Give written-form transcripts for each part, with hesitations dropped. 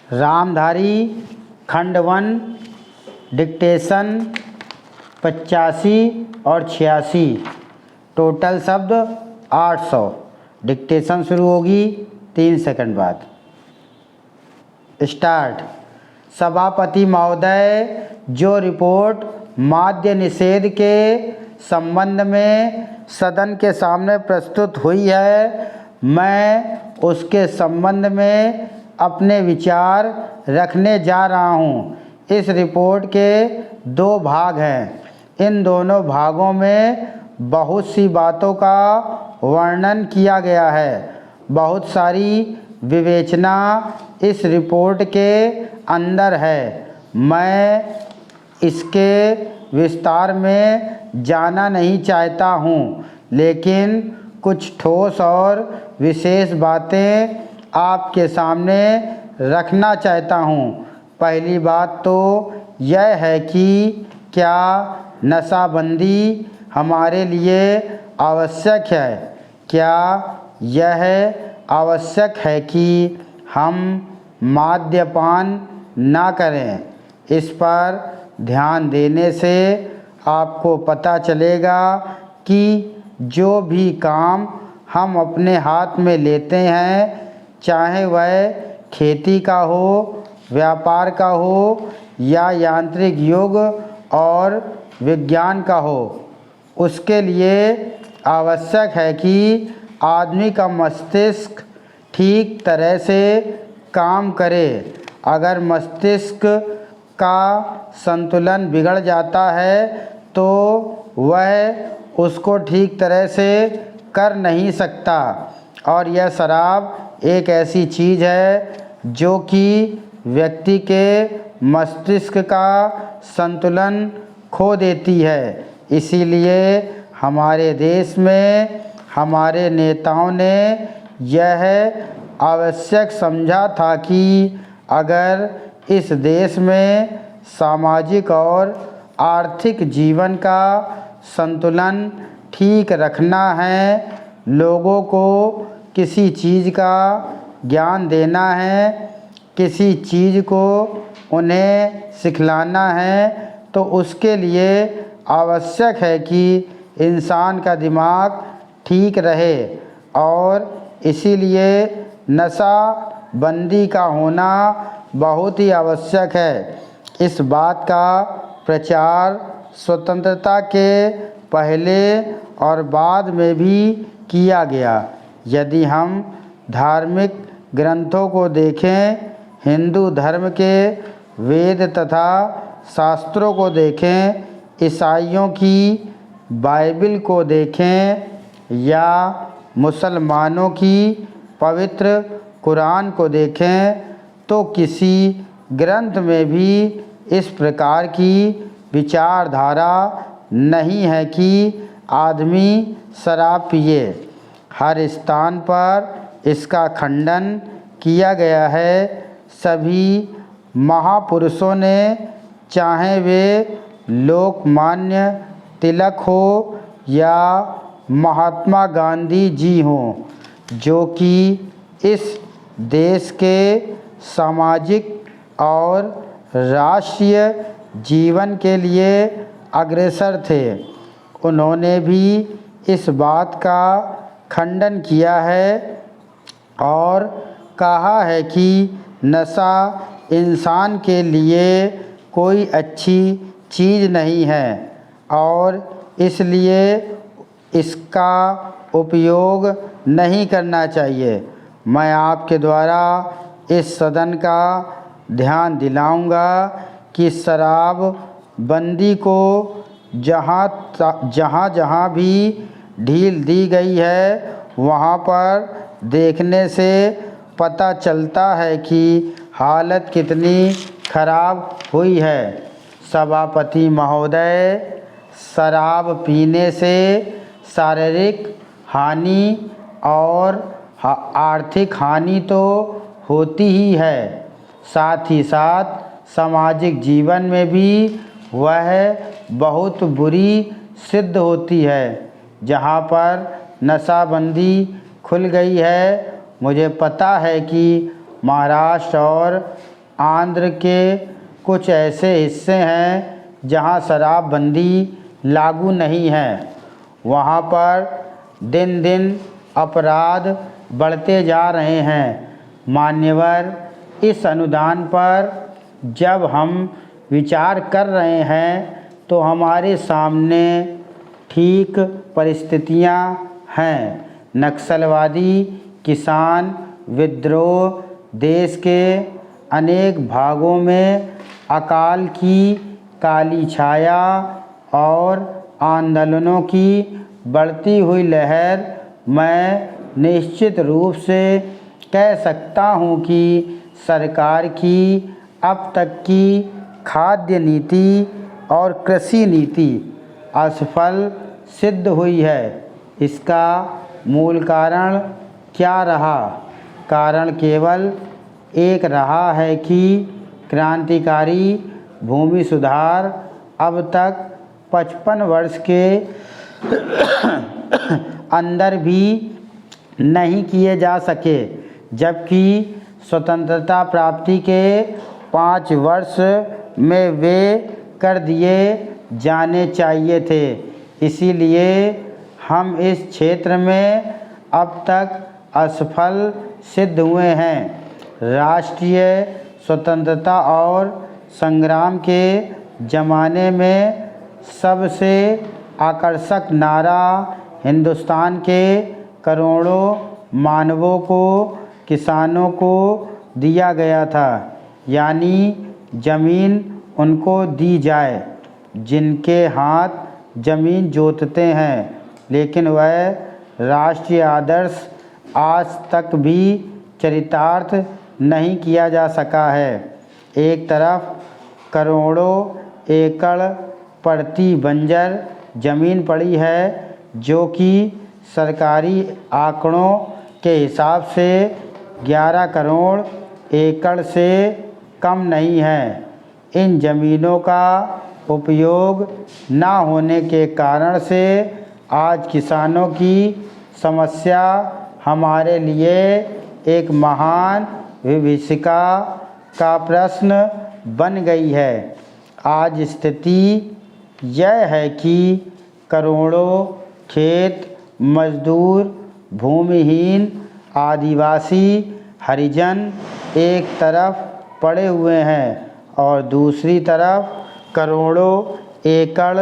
रामधारी खंड 1 डिक्टेशन 85 और 86 टोटल शब्द 800। डिक्टेशन शुरू होगी 3 सेकंड बाद। स्टार्ट। सभापति महोदय, जो रिपोर्ट माद्य निषेध के संबंध में सदन के सामने प्रस्तुत हुई है, मैं उसके संबंध में अपने विचार रखने जा रहा हूँ। इस रिपोर्ट के 2 भाग हैं। इन दोनों भागों में बहुत सी बातों का वर्णन किया गया है। बहुत सारी विवेचना इस रिपोर्ट के अंदर है। मैं इसके विस्तार में जाना नहीं चाहता हूँ, लेकिन कुछ ठोस और विशेष बातें आपके सामने रखना चाहता हूँ। पहली बात तो यह है कि क्या नशाबंदी हमारे लिए आवश्यक है? क्या यह आवश्यक है कि हम मद्यपान ना करें? इस पर ध्यान देने से आपको पता चलेगा कि जो भी काम हम अपने हाथ में लेते हैं, चाहे वह खेती का हो, व्यापार का हो या यांत्रिक युग और विज्ञान का हो, उसके लिए आवश्यक है कि आदमी का मस्तिष्क ठीक तरह से काम करे। अगर मस्तिष्क का संतुलन बिगड़ जाता है तो वह उसको ठीक तरह से कर नहीं सकता। और यह शराब एक ऐसी चीज़ है जो कि व्यक्ति के मस्तिष्क का संतुलन खो देती है। इसीलिए हमारे देश में हमारे नेताओं ने यह आवश्यक समझा था कि अगर इस देश में सामाजिक और आर्थिक जीवन का संतुलन ठीक रखना है, लोगों को किसी चीज़ का ज्ञान देना है, किसी चीज़ को उन्हें सिखलाना है, तो उसके लिए आवश्यक है कि इंसान का दिमाग ठीक रहे। और इसीलिए नशाबंदी का होना बहुत ही आवश्यक है। इस बात का प्रचार स्वतंत्रता के पहले और बाद में भी किया गया। यदि हम धार्मिक ग्रंथों को देखें, हिंदू धर्म के वेद तथा शास्त्रों को देखें, ईसाइयों की बाइबिल को देखें या मुसलमानों की पवित्र कुरान को देखें, तो किसी ग्रंथ में भी इस प्रकार की विचारधारा नहीं है कि आदमी शराब पिए। हर स्थान पर इसका खंडन किया गया है। सभी महापुरुषों ने, चाहे वे लोकमान्य तिलक हो या महात्मा गांधी जी हों, जो कि इस देश के सामाजिक और राष्ट्रीय जीवन के लिए अग्रसर थे, उन्होंने भी इस बात का खंडन किया है और कहा है कि नशा इंसान के लिए कोई अच्छी चीज़ नहीं है और इसलिए इसका उपयोग नहीं करना चाहिए। मैं आपके द्वारा इस सदन का ध्यान दिलाऊंगा कि शराबबंदी को जहाँ भी ढील दी गई है, वहाँ पर देखने से पता चलता है कि हालत कितनी खराब हुई है। सभापति महोदय, शराब पीने से शारीरिक हानि और आर्थिक हानि तो होती ही है, साथ ही साथ सामाजिक जीवन में भी वह बहुत बुरी सिद्ध होती है। जहाँ पर नशाबंदी खुल गई है, मुझे पता है कि महाराष्ट्र और आंध्र के कुछ ऐसे हिस्से हैं जहां शराबबंदी लागू नहीं है। वहां पर दिन दिन अपराध बढ़ते जा रहे हैं। मान्यवर, इस अनुदान पर जब हम विचार कर रहे हैं तो हमारे सामने ठीक परिस्थितियां हैं। नक्सलवादी किसान विद्रोह, देश के अनेक भागों में अकाल की काली छाया और आंदोलनों की बढ़ती हुई लहर, मैं निश्चित रूप से कह सकता हूं कि सरकार की अब तक की खाद्य नीति और कृषि नीति असफल सिद्ध हुई है। इसका मूल कारण क्या रहा? कारण केवल एक रहा है कि क्रांतिकारी भूमि सुधार अब तक 55 वर्ष के अंदर भी नहीं किए जा सके, जबकि स्वतंत्रता प्राप्ति के 5 वर्ष में वे कर दिए जाने चाहिए थे। इसीलिए हम इस क्षेत्र में अब तक असफल सिद्ध हुए हैं। राष्ट्रीय स्वतंत्रता और संग्राम के ज़माने में सबसे आकर्षक नारा हिंदुस्तान के करोड़ों मानवों को, किसानों को दिया गया था, यानी ज़मीन उनको दी जाए जिनके हाथ ज़मीन जोतते हैं। लेकिन वह राष्ट्रीय आदर्श आज तक भी चरितार्थ नहीं किया जा सका है। एक तरफ करोड़ों एकड़ प्रति बंजर ज़मीन पड़ी है, जो कि सरकारी आंकड़ों के हिसाब से 11 करोड़ एकड़ से कम नहीं है। इन ज़मीनों का उपयोग न होने के कारण से आज किसानों की समस्या हमारे लिए एक महान विभीषिका का प्रश्न बन गई है। आज स्थिति यह है कि करोड़ों खेत मजदूर, भूमिहीन आदिवासी, हरिजन एक तरफ पड़े हुए हैं और दूसरी तरफ करोड़ों एकड़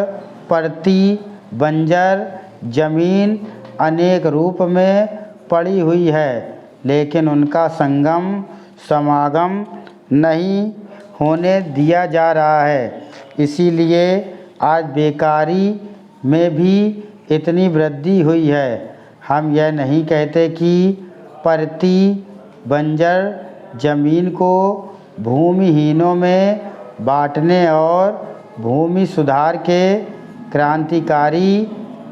प्रति बंजर ज़मीन अनेक रूप में पड़ी हुई है, लेकिन उनका समागम नहीं होने दिया जा रहा है। इसीलिए आज बेकारी में भी इतनी वृद्धि हुई है। हम यह नहीं कहते कि प्रति बंजर ज़मीन को भूमिहीनों में बांटने और भूमि सुधार के क्रांतिकारी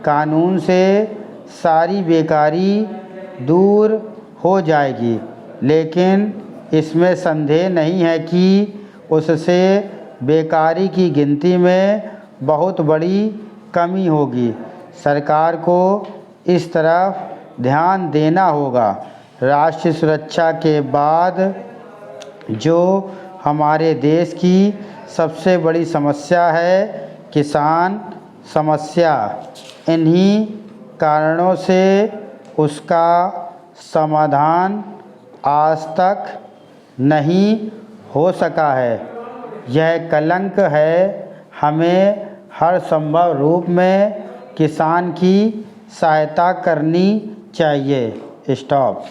कानून से सारी बेकारी दूर हो जाएगी, लेकिन इसमें संदेह नहीं है कि उससे बेकारी की गिनती में बहुत बड़ी कमी होगी। सरकार को इस तरफ ध्यान देना होगा। राष्ट्रीय सुरक्षा के बाद जो हमारे देश की सबसे बड़ी समस्या है, किसान समस्या, इन्हीं कारणों से उसका समाधान आज तक नहीं हो सका है। यह कलंक है। हमें हर संभव रूप में किसान की सहायता करनी चाहिए। स्टॉप।